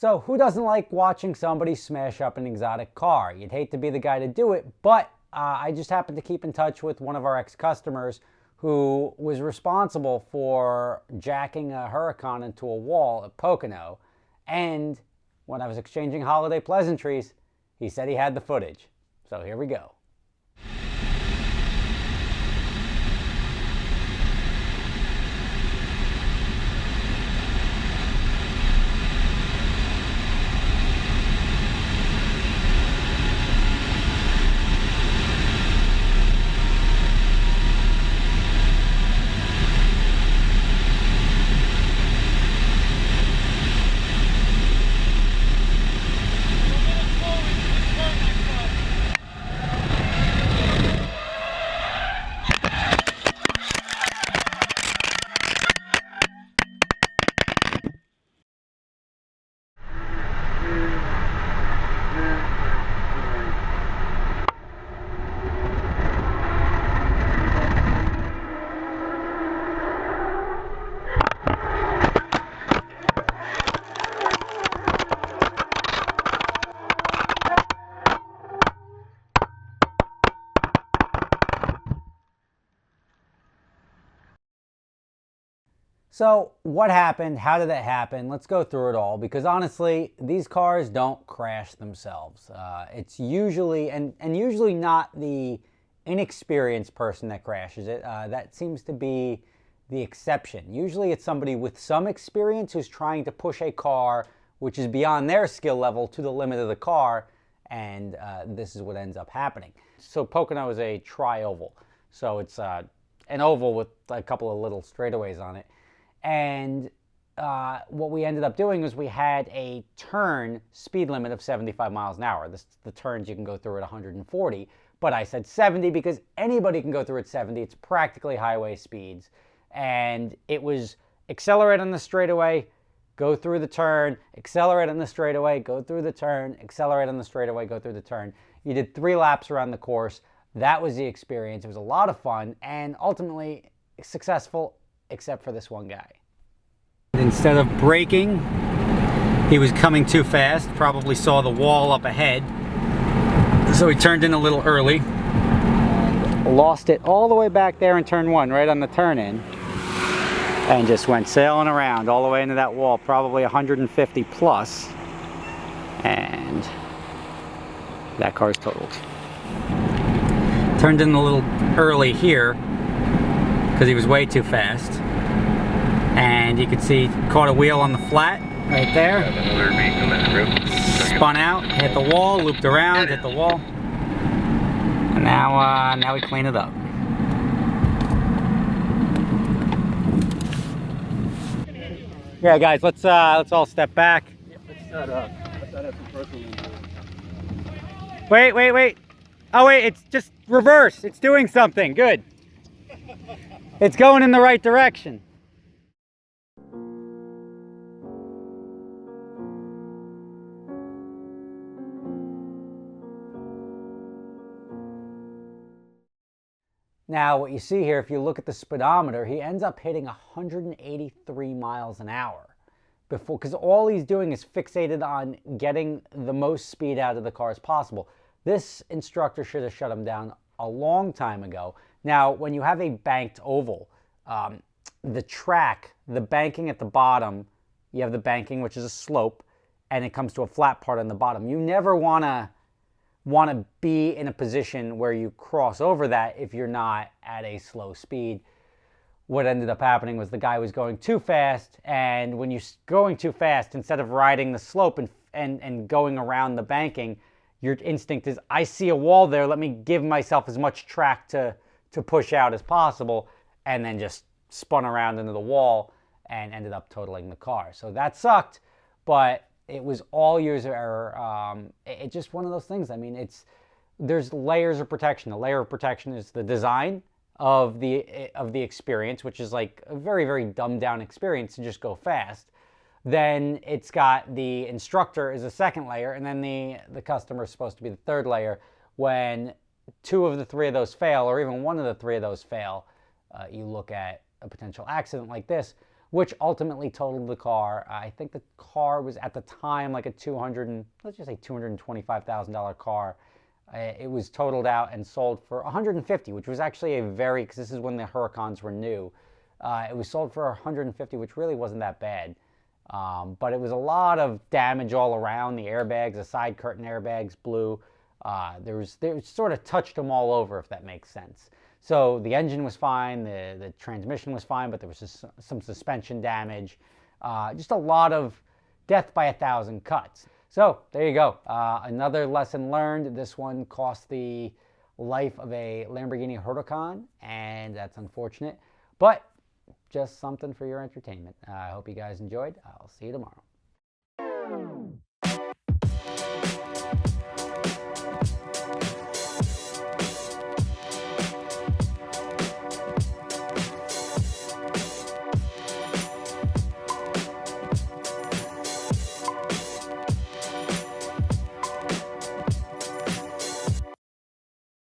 So who doesn't like watching somebody smash up an exotic car? You'd hate to be the guy to do it, but I just happened to keep in touch with one of our ex-customers who was responsible for jacking a Huracan into a wall at Pocono. And when I was exchanging holiday pleasantries, he said he had the footage. So here we go. So what happened? How did that happen? Let's go through it all, because honestly, these cars don't crash themselves. It's usually, and usually not the inexperienced person that crashes it. That seems to be the exception. Usually it's somebody with some experience who's trying to push a car which is beyond their skill level to the limit of the car, and this is what ends up happening. So Pocono is a tri-oval. So it's an oval with a couple of little straightaways on it. And what we ended up doing was we had a turn speed limit of 75 miles an hour. The turns you can go through at 140, but I said 70 because anybody can go through at 70. It's practically highway speeds. And it was accelerate on the straightaway, go through the turn, accelerate on the straightaway, go through the turn, accelerate on the straightaway, go through the turn. You did 3 laps around the course. That was the experience. It was a lot of fun and ultimately successful, except for this one guy. Instead of braking, he was coming too fast, probably saw the wall up ahead, so he turned in a little early. Lost it all the way back there in turn 1, right on the turn in, and just went sailing around all the way into that wall, probably 150 plus, and that car's totaled. Turned in a little early here because he was way too fast. And you can see, caught a wheel on the flat right there. Spun out, hit the wall, looped around, hit the wall. And now we clean it up. Yeah, guys, let's all step back. Wait. Oh wait, it's just reverse. It's doing something. Good. It's going in the right direction. Now, what you see here, if you look at the speedometer, he ends up hitting 183 miles an hour before, because all he's doing is fixated on getting the most speed out of the car as possible. This instructor should have shut him down a long time ago. Now, when you have a banked oval, the track, the banking at the bottom, you have the banking, which is a slope, and it comes to a flat part on the bottom. You never want to be in a position where you cross over that if you're not at a slow speed. What ended up happening was the guy was going too fast, and when you're going too fast, instead of riding the slope and going around the banking, your instinct is, I see a wall there, let me give myself as much track to push out as possible, and then just spun around into the wall and ended up totaling the car. So that sucked, but it was all years of error. It's just one of those things. I mean, there's layers of protection. The layer of protection is the design of the experience, which is like a very, very dumbed down experience to just go fast. Then it's got the instructor is a second layer, and then the customer is supposed to be the third layer. When 2 of the 3 of those fail, or even 1 of the 3 of those fail, you look at a potential accident like this. which ultimately totaled the car. I think the car was at the time like a let's just say $225,000 car. It was totaled out and sold for $150,000, which was actually because this is when the Huracans were new. It was sold for $150,000, which really wasn't that bad. But it was a lot of damage all around. The airbags, the side curtain airbags blew. They sort of touched them all over, if that makes sense. So the engine was fine, the transmission was fine, but there was just some suspension damage. Just a lot of death by 1,000 cuts. So there you go. Another lesson learned. This one cost the life of a Lamborghini Huracan, and that's unfortunate. But just something for your entertainment. I hope you guys enjoyed. I'll see you tomorrow.